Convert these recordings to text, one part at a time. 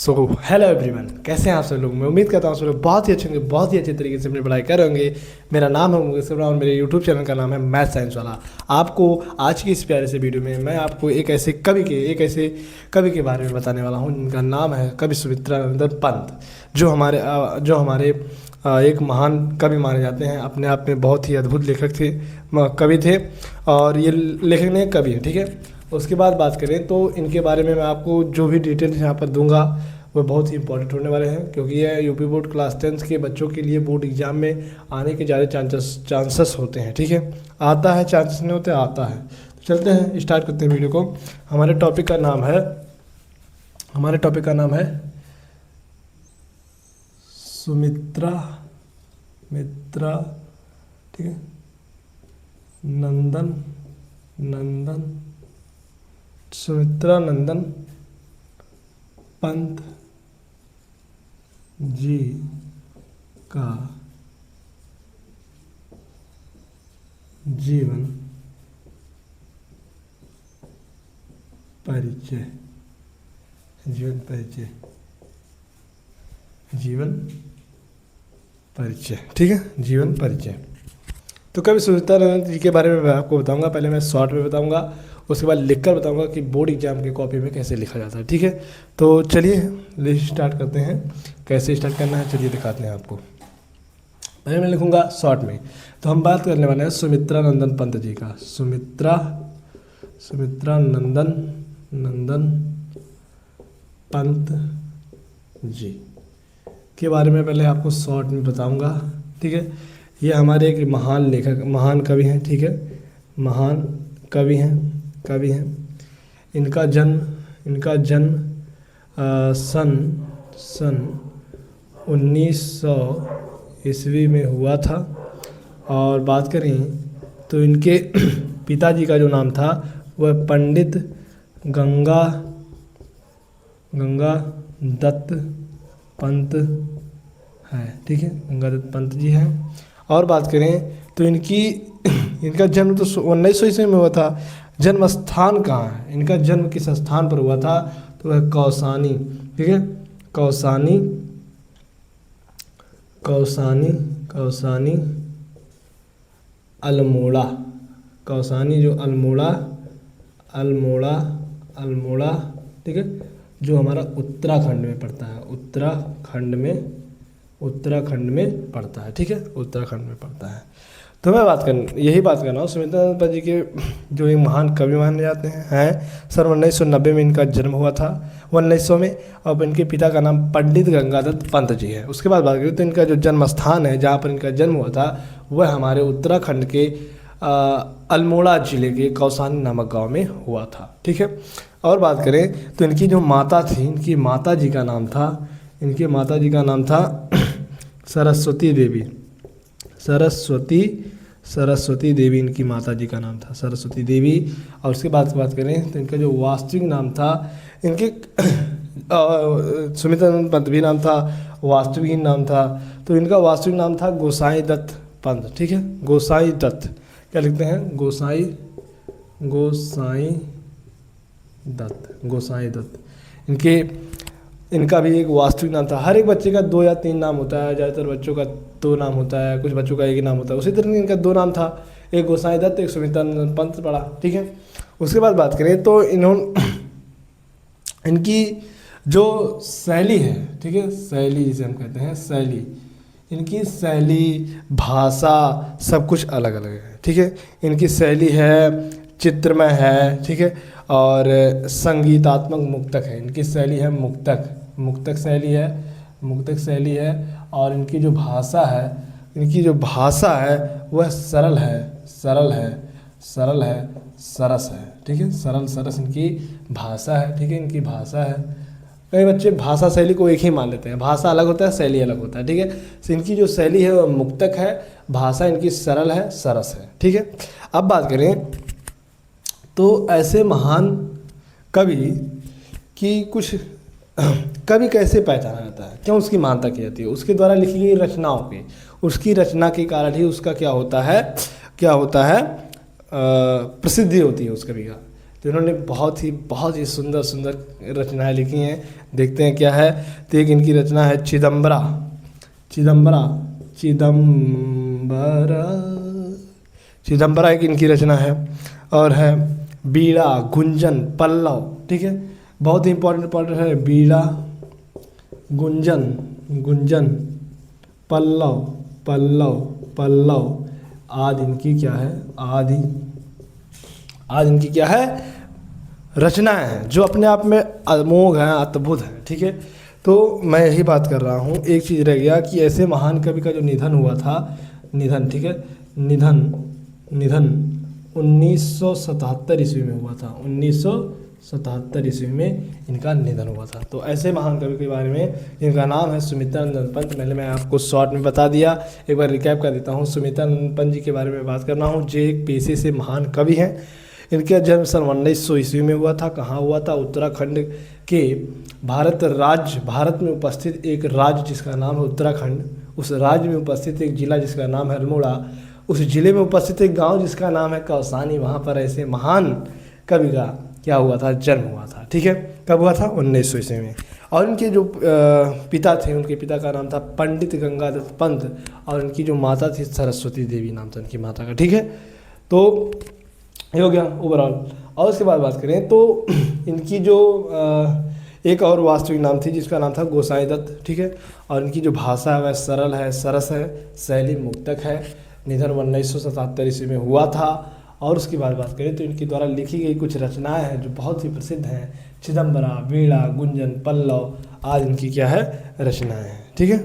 So hello everyone, कैसे हैं आप सब लोग। मैं उम्मीद करता हूँ सब लोग बहुत ही अच्छे होंगे, बहुत ही अच्छे तरीके से अपनी पढ़ाई कर रहे होंगे। मेरा नाम है मुकेश और मेरे यूट्यूब चैनल का नाम है मैथ साइंस वाला। आपको आज की इस प्यारे से वीडियो में मैं आपको एक ऐसे कवि के बारे में बताने वाला हूँ जिनका नाम है कवि सुमित्रानंदन पंत, जो हमारे एक महान कवि माने जाते हैं। अपने आप में बहुत ही अद्भुत लेखक थे, कवि थे, और ये लेखक नहीं कवि है, ठीक है। उसके बाद बात करें तो इनके बारे में मैं आपको जो भी डिटेल्स यहाँ पर दूंगा वो बहुत ही इंपॉर्टेंट होने वाले हैं, क्योंकि यह यूपी बोर्ड क्लास 10 के बच्चों के लिए बोर्ड एग्जाम में आने के ज़्यादा चांसेस होते हैं, ठीक है। आता है, चांसेस नहीं होते, आता है। तो चलते हैं, स्टार्ट करते हैं वीडियो को। हमारे टॉपिक का नाम है सुमित्रा ठीक है, सुमित्रानंदन पंत जी का जीवन परिचय, ठीक है, जीवन परिचय। तो कवि सुमित्रानंद जी के बारे में मैं आपको बताऊंगा। पहले मैं शॉर्ट में बताऊंगा, उसके बाद लिखकर बताऊंगा कि बोर्ड एग्जाम की कॉपी में कैसे लिखा जाता है, ठीक है। तो चलिए स्टार्ट करते हैं। कैसे स्टार्ट करना है चलिए दिखाते हैं आपको। पहले मैं लिखूंगा शॉर्ट में। तो हम बात करने वाले हैं सुमित्रानंदन पंत जी का। सुमित्रानंदन पंत जी के बारे में पहले आपको शॉर्ट में बताऊंगा, ठीक है। ये हमारे एक महान कवि हैं, ठीक है, महान कवि हैं। इनका जन्म सन 1900 ईस्वी में हुआ था। और बात करें तो इनके पिताजी का जो नाम था वह पंडित गंगा दत्त पंत है, ठीक है, गंगा दत्त पंत जी हैं। और बात करें तो इनका जन्म तो 1900 ईस्वी में हुआ था। जन्म स्थान कहाँ है, इनका जन्म किस स्थान पर हुआ था, तो वह कौसानी, ठीक है, कौसानी अल्मोड़ा, कौसानी जो अल्मोड़ा, ठीक है, जो हमारा उत्तराखंड में पड़ता है, उत्तराखंड में पड़ता है, ठीक है, उत्तराखंड में पड़ता है। तो मैं यही बात कर रहा हूँ। सुमित्रानंद पंत जी के जो एक महान कवि माने जाते हैं। सन 1990 में इनका जन्म हुआ था, 1900 में। और इनके पिता का नाम पंडित गंगादत्त पंत जी है। उसके बाद बात करें तो इनका जो जन्म स्थान है जहाँ पर इनका जन्म हुआ था वह हमारे उत्तराखंड के अल्मोड़ा जिले के कौसानी नामक गाँव में हुआ था, ठीक है। और बात करें तो इनकी जो माता थी, इनकी माता जी का नाम था सरस्वती देवी, इनकी माता जी का नाम था सरस्वती देवी। और उसके बाद बात करें तो इनका जो वास्तविक नाम था, इनके सुमित्रानंद पंत भी नाम था, वास्तविक ही नाम था। तो इनका वास्तविक नाम था गोसाई दत्त पंत, ठीक है, गोसाई दत्त। क्या लिखते हैं, गोसाई दत्त। इनका भी एक वास्तविक नाम था। हर एक बच्चे का 2 या 3 नाम होता है, ज़्यादातर बच्चों का 2 नाम होता है, कुछ बच्चों का 1 ही नाम होता है। उसी तरह इनका 2 नाम था, एक गोसाई दत्त, एक सुमित्रानंदन पंत पड़ा, ठीक है। उसके बाद बात करें तो इनकी जो शैली है, ठीक है, शैली जिसे हम कहते हैं शैली, इनकी शैली, भाषा सब कुछ अलग अलग है, ठीक है। इनकी शैली है चित्रमय है, ठीक है, और संगीतात्मक मुक्तक है। इनकी शैली है मुक्तक शैली है। और इनकी जो भाषा है वह सरल है, सरस है, ठीक है, सरस इनकी भाषा है, ठीक है, इनकी भाषा है। कई बच्चे भाषा शैली को एक ही मान लेते हैं, भाषा अलग होता है, शैली अलग होता है, ठीक है। तो इनकी जो शैली है वह मुक्तक है, भाषा इनकी सरल है, सरस है, ठीक है। अब बात करें तो ऐसे महान कवि की कुछ कवि कैसे पहचाना जाता है, क्यों उसकी महानता की जाती है, उसके द्वारा लिखी गई रचनाओं की, उसकी रचना के कारण ही उसका क्या होता है प्रसिद्धि होती है उस कवि का। तो इन्होंने बहुत ही सुंदर सुंदर रचनाएं लिखी हैं। देखते हैं क्या है। तो एक इनकी रचना है चिदम्बरा। चिदम्बरा चिदम्बरा चिदम्बरा एक इनकी रचना है। और है बीड़ा, गुंजन, पल्लव। ठीक है, बहुत ही इंपॉर्टेंट है। बीड़ा, गुंजन, गुंजन, पल्लव, पल्लव, पल्लव आदि इनकी क्या है, आदि इनकी क्या है, रचनाएं हैं जो अपने आप में अमोघ हैं, अद्भुत हैं। ठीक है, तो मैं यही बात कर रहा हूँ। एक चीज़ रह गया कि ऐसे महान कवि का जो निधन हुआ था, निधन, ठीक है, निधन 1977 ईस्वी में हुआ था। 1977 ईस्वी में इनका निधन हुआ था। तो ऐसे महान कवि के बारे में, इनका नाम है सुमित्रानंद पंत। पहले मैं आपको शॉर्ट में बता दिया, एक बार रिकैप कर देता हूँ। सुमित्रानंद पंत जी के बारे में बात करना हूँ, जो एक पेशे से महान कवि हैं। इनका जन्म सन 1900 ईस्वी में हुआ था। कहाँ हुआ था? उत्तराखंड के भारत में उपस्थित एक राज्य जिसका नाम है उत्तराखंड, उस राज्य में उपस्थित एक जिला जिसका नाम है अल्मोड़ा, उस जिले में उपस्थित एक गांव जिसका नाम है कौसानी, वहाँ पर ऐसे महान कवि का क्या हुआ था, जन्म हुआ था। ठीक है, कब हुआ था? 1900 ईस्वी में। और इनके जो पिता थे, उनके पिता का नाम था पंडित गंगादत्त पंत, और इनकी जो माता थी सरस्वती देवी नाम था उनकी माता का। ठीक है, तो ये हो गया ओवरऑल। और उसके बाद बात करें तो इनकी जो एक और वास्तविक नाम थी जिसका नाम था गोसाई दत्त। ठीक है, और इनकी जो भाषा है वह सरल है, सरस है, शैली मुक्तक है। निधन 1977 ईस्वी में हुआ था। और उसकी बात करें तो इनके द्वारा लिखी गई कुछ रचनाएं हैं जो बहुत ही प्रसिद्ध हैं। चिदम्बरा, वीणा, गुंजन, पल्लव आदि इनकी क्या है, रचनाएं हैं। ठीक है,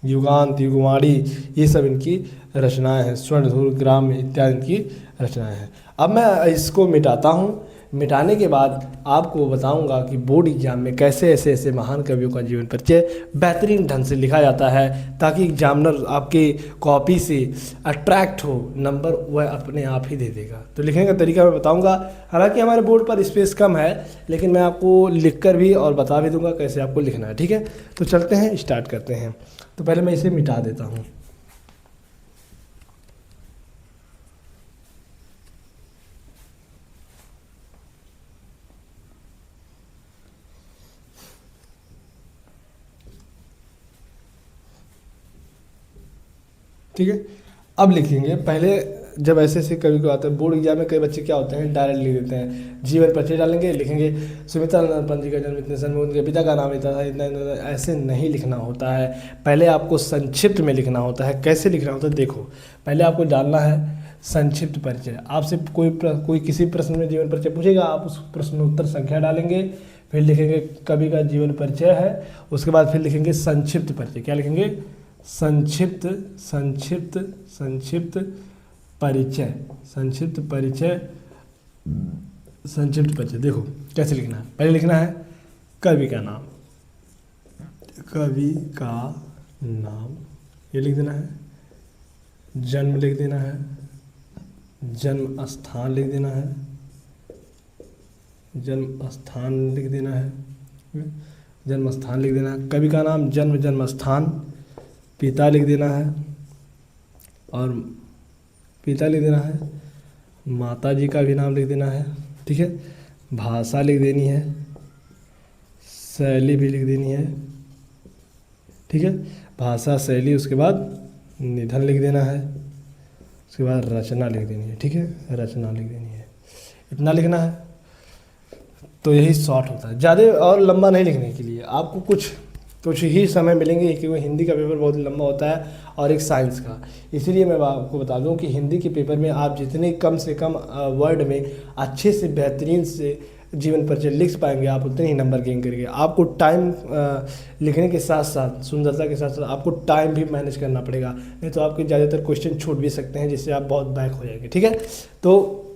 युगांत, युगवाणी, ये सब इनकी रचनाएं हैं। स्वर्णधूर, ग्राम इत्यादि इनकी रचनाएं हैं। अब मैं इसको मिटाता हूँ। मिटाने के बाद आपको बताऊंगा कि बोर्ड एग्जाम में कैसे ऐसे महान कवियों का जीवन परिचय बेहतरीन ढंग से लिखा जाता है, ताकि एग्जामिनर आपके कॉपी से अट्रैक्ट हो, नंबर वह अपने आप ही दे देगा। तो लिखने का तरीका मैं बताऊंगा। हालांकि हमारे बोर्ड पर स्पेस कम है, लेकिन मैं आपको लिखकर भी और बता भी दूंगा कैसे आपको लिखना है। ठीक है, तो चलते हैं, स्टार्ट करते हैं। तो पहले मैं इसे मिटा देता हूँ। ठीक है, अब लिखेंगे। पहले जब ऐसे कवि को आते हैं बोर्ड एग्जाम में, कई बच्चे क्या होते हैं डायरेक्ट लिख देते हैं, जीवन परिचय डालेंगे, लिखेंगे सुमित्रानंद पंत जी का जन्म इतने सन में, उनके पिता का नाम इतना था, इतना। ऐसे नहीं लिखना होता है। पहले आपको संक्षिप्त में लिखना होता है। कैसे लिखना होता है? देखो, पहले आपको डालना है संक्षिप्त परिचय। आपसे कोई किसी प्रश्न में जीवन परिचय पूछेगा, आप उस प्रश्नोत्तर संख्या डालेंगे, फिर लिखेंगे कवि का जीवन परिचय है, उसके बाद फिर लिखेंगे संक्षिप्त परिचय। क्या लिखेंगे? संक्षिप्त परिचय, संक्षिप्त परिचय, संक्षिप्त परिचय। देखो कैसे लिखना है। पहले लिखना है कवि का नाम, कवि का नाम ये लिख देना है। जन्म लिख देना है, जन्म स्थान लिख देना है, जन्म स्थान लिख देना है, जन्म स्थान लिख देना है। कवि का नाम, जन्म स्थान, पिता लिख देना है, और पिता लिख देना है, माता जी का भी नाम लिख देना है। ठीक है, भाषा लिख देनी है, शैली भी लिख देनी है। ठीक है, भाषा, शैली, उसके बाद निधन लिख देना है, उसके बाद रचना लिख देनी है। ठीक है, रचना लिख देनी है। इतना लिखना है। तो यही शॉर्ट होता है, ज़्यादा और लंबा नहीं लिखने के लिए। आपको कुछ ही समय मिलेंगे, क्योंकि हिंदी का पेपर बहुत लंबा होता है और एक साइंस का। इसीलिए मैं आपको बता दूं कि हिंदी के पेपर में आप जितने कम से कम वर्ड में अच्छे से बेहतरीन से जीवन परिचय लिख पाएंगे, आप उतने ही नंबर गेन करेंगे। आपको टाइम लिखने के साथ साथ, सुंदरता के साथ साथ आपको टाइम भी मैनेज करना पड़ेगा, नहीं तो आपके ज़्यादातर क्वेश्चन छूट भी सकते हैं, जिससे आप बहुत बैक हो जाएंगे। ठीक है, तो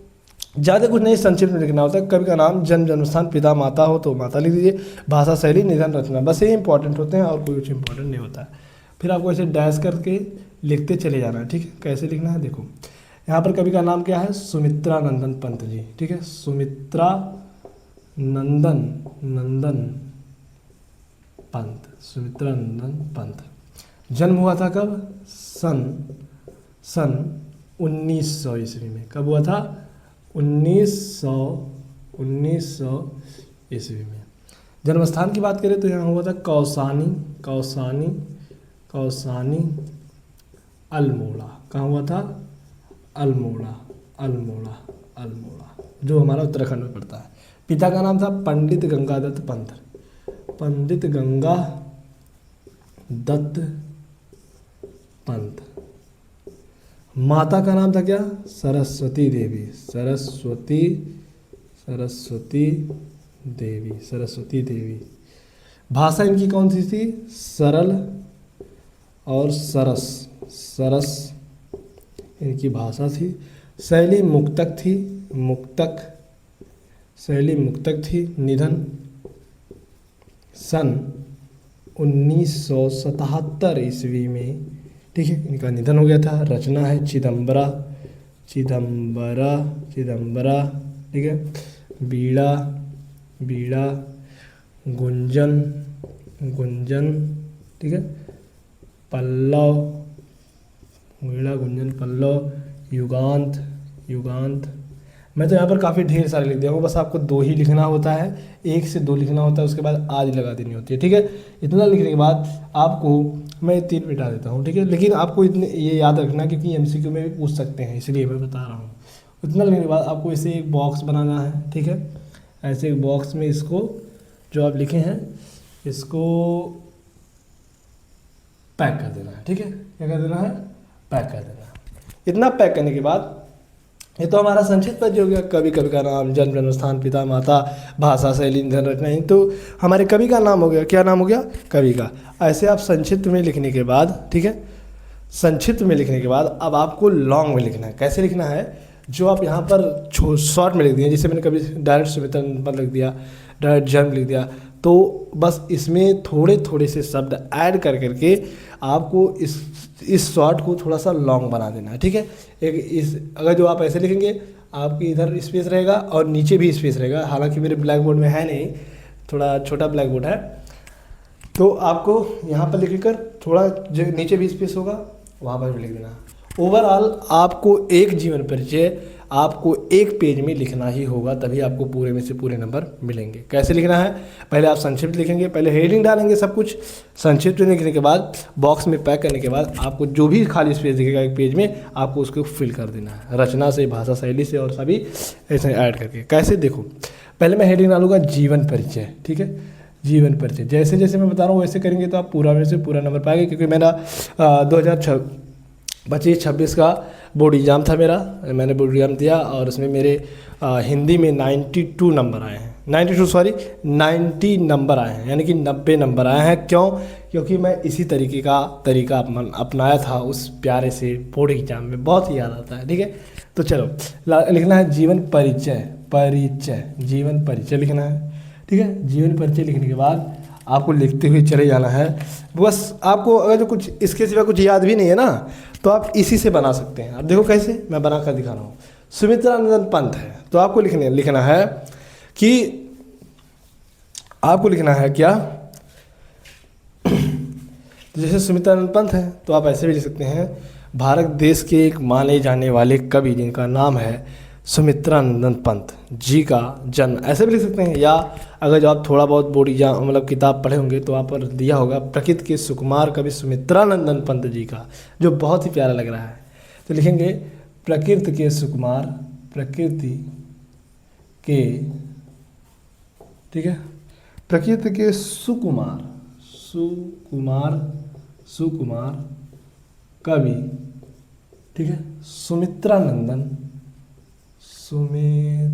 ज़्यादा कुछ नहीं, संक्षिप्त में लिखना होता है। कवि का नाम, जन्मस्थान, पिता माता हो तो माता लिख दीजिए, भाषा, शैली, निधन, रचना, बस ये इंपॉर्टेंट होते हैं और कोई कुछ इंपॉर्टेंट नहीं होता है। फिर आपको ऐसे डैश करके लिखते चले जाना है। ठीक है, कैसे लिखना है? देखो, यहाँ पर कवि का नाम क्या है? सुमित्रानंदन पंत जी। ठीक है, सुमित्रानंदन पंत। जन्म हुआ था कब? सन 1900 ईस्वी में। कब हुआ था? 1900 1900 ईस्वी में। जन्म स्थान की बात करें तो यहाँ हुआ था कौसानी कौसानी कौसानी अल्मोड़ा। कहाँ हुआ था? अल्मोड़ा अल्मोड़ा अल्मोड़ा, जो हमारा उत्तराखंड में पड़ता है। पिता का नाम था पंडित गंगादत्त पंत, पंडित गंगा दत्त पंत। माता का नाम था क्या? सरस्वती देवी, सरस्वती सरस्वती देवी, सरस्वती देवी। भाषा इनकी कौन सी थी? सरल और सरस, सरस इनकी भाषा थी। शैली मुक्तक थी, मुक्तक, शैली मुक्तक थी। निधन सन 1977 ईस्वी में, ठीक है, इनका निधन हो गया था। रचना है चिदम्बरा, चिदम्बरा, चिदम्बरा, ठीक है। बीड़ा, बीड़ा, गुंजन, गुंजन, ठीक है। पल्लव, बीड़ा, गुंजन, पल्लव, युगांत, युगांत। मैं तो यहाँ पर काफ़ी ढेर सारे लिख दिया हूँ, बस आपको 2 ही लिखना होता है, 1 से 2 लिखना होता है, उसके बाद आदि लगा देनी होती है, ठीक है। इतना लिखने के बाद आपको मैं 3 मिटा देता हूँ, ठीक है। लेकिन आपको इतने ये याद रखना, क्योंकि MCQ में भी पूछ सकते हैं, इसलिए मैं बता रहा हूँ। इतना लिखने के बाद आपको इसे एक बॉक्स बनाना है, ठीक है। ऐसे एक बॉक्स में इसको जो आप लिखे हैं इसको पैक कर देना है, ठीक है। क्या कर देना है? पैक कर देना है। इतना पैक करने के बाद ये तो हमारा संक्षिप्त परिचय हो गया। कवि, कवि का नाम, जन्म, जन्म स्थान, पिता माता, भाषा, शैली, निधन, रचना, तो हमारे कवि का नाम हो गया। क्या नाम हो गया? कवि का। ऐसे आप संक्षिप्त में लिखने के बाद, ठीक है, संक्षिप्त में लिखने के बाद अब आपको लॉन्ग में लिखना है। कैसे लिखना है? जो आप यहाँ पर शॉर्ट में लिख दिए, जैसे मैंने कभी डायरेक्ट सुमित्रा पर लिख दिया, डायरेक्ट जन्म लिख दिया, तो बस इसमें थोड़े थोड़े से शब्द ऐड कर करके आपको इस शॉर्ट को थोड़ा सा लॉन्ग बना देना है, ठीक है। एक इस अगर जो आप ऐसे लिखेंगे, आपके इधर स्पेस रहेगा और नीचे भी स्पेस रहेगा। हालांकि मेरे ब्लैक बोर्ड में है नहीं, थोड़ा छोटा ब्लैक बोर्ड है, तो आपको यहाँ पर लिखकर थोड़ा जो नीचे भी स्पेस होगा वहाँ पर भी लिख देना। ओवरऑल आपको एक जीवन परिचय आपको एक पेज में लिखना ही होगा, तभी आपको पूरे में से पूरे नंबर मिलेंगे। कैसे लिखना है? पहले आप संक्षिप्त लिखेंगे, पहले हेडिंग डालेंगे सब कुछ। संक्षिप्त लिखने के बाद बॉक्स में पैक करने के बाद आपको जो भी खाली स्पेस दिखेगा एक पेज में, आपको उसको फिल कर देना है, रचना से, भाषा शैली से और सभी ऐसे ऐड करके। कैसे? देखो, पहले मैं हेडिंग डालूंगा जीवन परिचय, ठीक है, जीवन परिचय। जैसे जैसे मैं बता रहा हूँ वैसे करेंगे तो आप पूरा में से पूरा नंबर पाएंगे, क्योंकि मेरा 2025-26 का बोर्ड एग्ज़ाम था मेरा, मैंने बोर्ड एग्ज़ाम दिया और उसमें मेरे हिंदी में 92 नंबर आए हैं, 90 नंबर आए हैं, यानी कि 90 नंबर आए हैं। क्यों? क्योंकि मैं इसी तरीका अपनाया था उस प्यारे से बोर्ड एग्ज़ाम में, बहुत ही याद आता है, ठीक है। तो चलो लिखना है जीवन परिचय, परिचय, जीवन परिचय लिखना है, ठीक है। जीवन परिचय लिखने के बाद आपको लिखते हुए चले जाना है। बस आपको अगर जो कुछ इसके सिवा कुछ याद भी नहीं है ना, तो आप इसी से बना सकते हैं। अब देखो कैसे मैं बना कर दिखा रहा हूँ। सुमित्रानंदन पंत है, तो आपको लिखना है कि आपको लिखना है क्या, जैसे सुमित्रानंद पंत है तो आप ऐसे भी लिख सकते हैं। भारत देश के एक माने जाने वाले कवि जिनका नाम है सुमित्रानंदन पंत जी का जन्म, ऐसे भी लिख सकते हैं। या अगर जो आप थोड़ा बहुत बोर्ड एग्जाम मतलब किताब पढ़े होंगे तो वहाँ पर दिया होगा प्रकृति के सुकुमार कवि सुमित्रानंदन पंत जी का, जो बहुत ही प्यारा लग रहा है। तो लिखेंगे प्रकृति के सुकुमार, प्रकृति के, ठीक है, प्रकृति के सुकुमार, सुकुमार, सुकुमार कवि, ठीक है, सुमित्रानंदन, सुमित्रानंदन,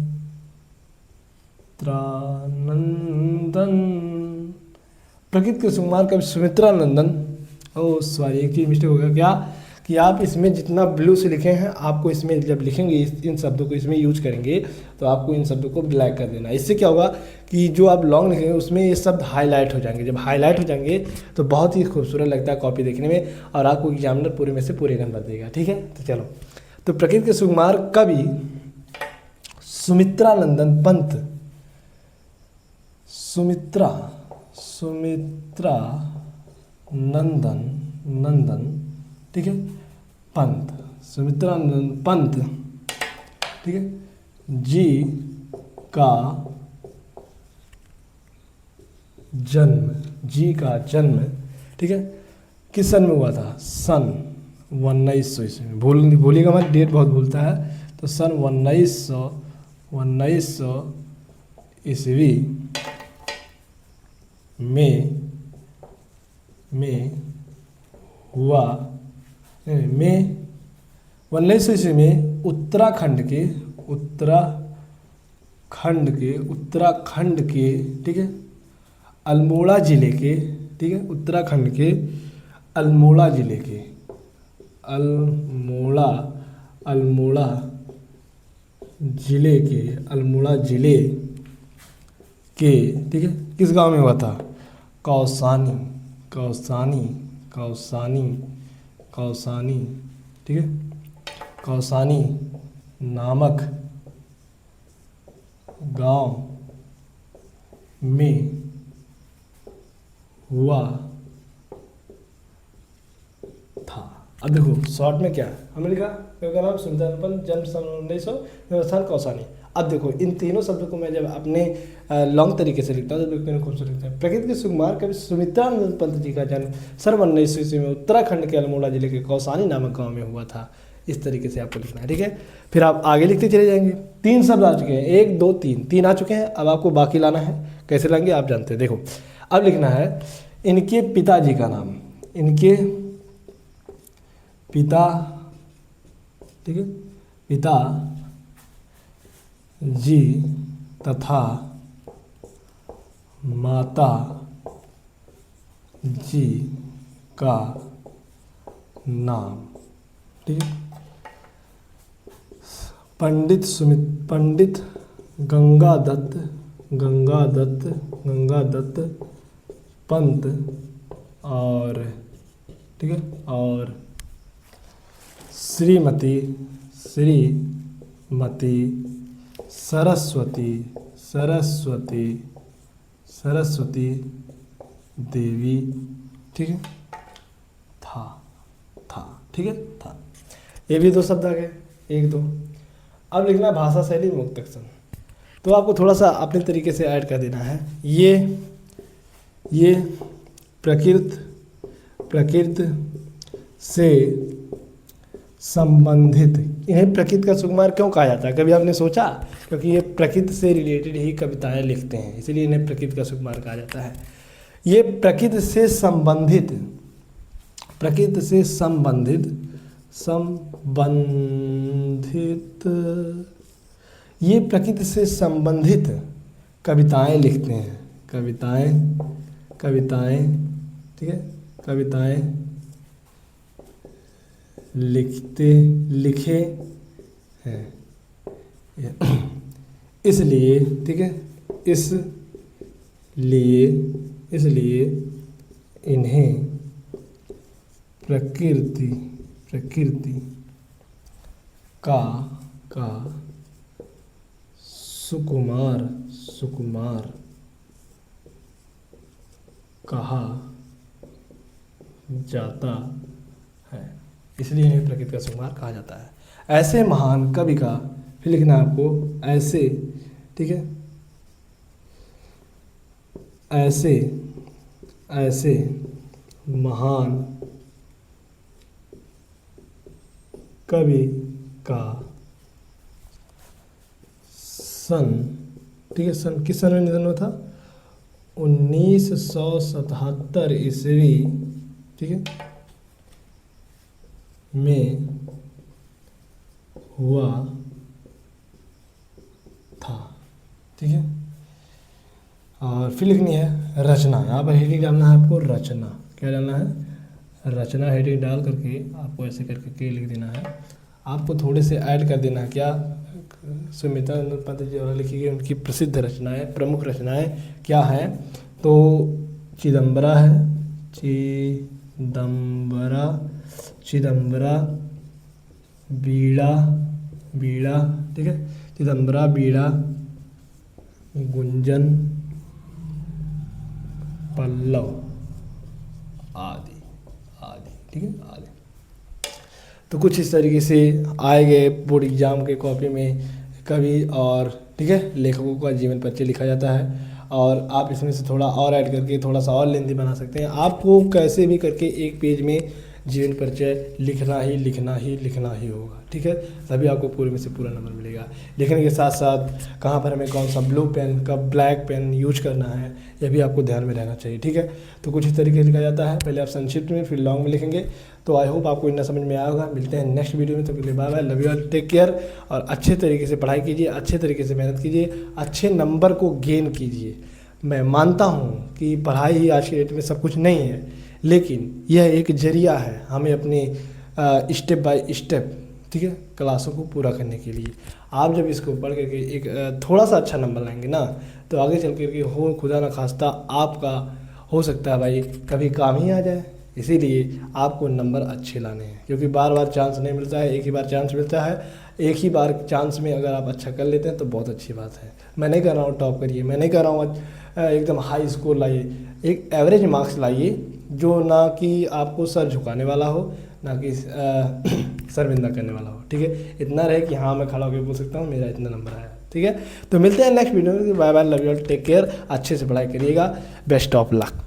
प्रकृति के सुकुमार कवि सुमित्रानंदन। ओ सॉरी, एक चीज़ मिस्टेक हो गया क्या, कि आप इसमें जितना ब्लू से लिखे हैं आपको इसमें जब लिखेंगे इन शब्दों को इसमें यूज करेंगे तो आपको इन शब्दों को ब्लैक कर देना। इससे क्या होगा कि जो आप लॉन्ग लिखेंगे उसमें ये शब्द हाईलाइट हो जाएंगे। जब हाईलाइट हो जाएंगे तो बहुत ही खूबसूरत लगता है कॉपी देखने में, और आपको एग्जामिनर पूरे में से पूरे नंबर देगा, ठीक है। तो चलो, तो प्रकृति के सुकुमार कवि सुमित्रानंदन पंत, नंदन, ठीक है, पंत, सुमित्रानंदन पंत, ठीक है, जी का जन्म, जी का जन्म, ठीक है, किस सन में हुआ था? सन 1900 ईस्वी में। भूलिएगा मत, डेट बहुत भूलता है। तो सन 1900 ईस्वी में हुआ, में 1900 ईस्वी में उत्तराखंड के, ठीक है, अल्मोड़ा जिले के, ठीक है, उत्तराखंड के अल्मोड़ा जिले के, अल्मोड़ा जिले के, ठीक है, किस गांव में हुआ था? कौसानी, ठीक है, कौसानी नामक गांव में हुआ था। अब देखो शॉर्ट में क्या है, हमने लिखा का नाम सुल्तानपन, जन्म सन 1900, व्यवस्थान कौसानी। अब देखो इन तीनों शब्दों को मैं जब अपने लॉन्ग तरीके से लिखता हूँ तो कितने खूबसूरत लिखता है। प्रकृति के सुकुमार कवि सुमित्रानंद पंत जी का जन्म सन 1900 ईस्वी में उत्तराखंड के अल्मोड़ा जिले के कौसानी नामक गांव में हुआ था। इस तरीके से आपको लिखना है, ठीक है। फिर आप आगे लिखते चले जाएंगे। 3 शब्द आ चुके हैं, 1 2 3 आ चुके हैं। अब आपको बाकी लाना है, कैसे लाएंगे आप जानते हैं। देखो अब लिखना है इनके पिताजी का नाम, इनके पिता, ठीक है, पिता जी तथा माता जी का नाम, ठीक है। पंडित गंगादत्त पंत और, ठीक है, और श्रीमती सरस्वती देवी, ठीक है, था, ठीक है, था। ये भी 2 शब्द आ गए, 1 2। अब लिखना भाषा शैली मुक्तक। तो आपको थोड़ा सा अपने तरीके से ऐड कर देना है। ये प्रकृत से संबंधित, इन्हें प्रकृति का सुकुमार क्यों कहा जाता है? कभी आपने सोचा? क्योंकि ये प्रकृति से रिलेटेड ही कविताएं लिखते हैं, इसलिए इन्हें प्रकृति का सुकुमार कहा जाता है। ये प्रकृति से संबंधित ये प्रकृति से संबंधित कविताएं लिखते हैं, कविताएं, ठीक है, कविताएं लिखे हैं। इसलिए, ठीक है, इसलिए इन्हें प्रकृति का सुकुमार कहा जाता है, इसलिए इन्हें प्रकृति का सुकुमार कहा जाता है। ऐसे महान कवि का, फिर लिखना है आपको ऐसे, ठीक है, ऐसे महान कवि का सन, ठीक है, सन किस सन में निधन हुआ था? 1977 ईस्वी, ठीक है, में हुआ था, ठीक है। और फिर लिखनी है रचना। यहाँ पर हेडिंग डालना है आपको, रचना। क्या डालना है? रचना। हेडिंग डाल करके आपको ऐसे करके के लिख देना है। आपको थोड़े से ऐड कर देना है। क्या? सुमित्रानंद पंत जी द्वारा लिखी गई उनकी प्रसिद्ध रचनाएं, प्रमुख रचनाएं क्या हैं? तो चिदम्बरा है, चिदम्बरा, बीड़ा, ठीक है, चिदम्बरा, बीड़ा, गुंजन, पल्लव आदि, ठीक है, आदि। तो कुछ इस तरीके से आए गए बोर्ड एग्जाम के कॉपी में कवि और ठीक है लेखकों का जीवन परिचय लिखा जाता है। और आप इसमें से थोड़ा और ऐड करके थोड़ा सा और लेंथी बना सकते हैं। आपको कैसे भी करके एक पेज में जीवन परिचय लिखना ही होगा, ठीक है, तभी आपको पूरे में से पूरा नंबर मिलेगा। लिखने के साथ साथ कहाँ पर हमें कौन सा ब्लू पेन कब ब्लैक पेन यूज करना है यह भी आपको ध्यान में रहना चाहिए, ठीक है। तो कुछ इस तरीके से लिखा जाता है, पहले आप संक्षिप्त में फिर लॉन्ग में लिखेंगे। तो आई होप आपको इतना समझ में आया होगा। मिलते हैं नेक्स्ट वीडियो में, तो के लिए bye bye, love you all, take care. और अच्छे तरीके से पढ़ाई कीजिए, अच्छे तरीके से मेहनत कीजिए, अच्छे नंबर को गेन कीजिए। मैं मानता हूँ कि पढ़ाई ही आज के डेट में सब कुछ नहीं है, लेकिन यह एक जरिया है हमें अपने स्टेप बाय स्टेप, ठीक है, क्लासों को पूरा करने के लिए। आप जब इसको पढ़ करके एक थोड़ा सा अच्छा नंबर लाएंगे ना, तो आगे चल करके हो खुदा न खास्ता आपका हो सकता है भाई कभी काम ही आ जाए। इसीलिए आपको नंबर अच्छे लाने हैं, क्योंकि बार बार चांस नहीं मिलता है, एक ही बार चांस मिलता है। एक ही बार चांस में अगर आप अच्छा कर लेते हैं तो बहुत अच्छी बात है। मैं नहीं कह रहा हूँ टॉप करिए, मैं नहीं कह रहा हूँ एकदम हाई स्कोर लाइए, एक एवरेज मार्क्स लाइए जो ना कि आपको सर झुकाने वाला हो, ना कि शर्मिंदा करने वाला हो, ठीक है। इतना रहे कि हाँ मैं खड़ा होकर बोल सकता हूँ मेरा इतना नंबर आया, ठीक है। तो मिलते हैं नेक्स्ट वीडियो में। Bye bye, love you all, take care, अच्छे से पढ़ाई करिएगा, बेस्ट ऑफ लक।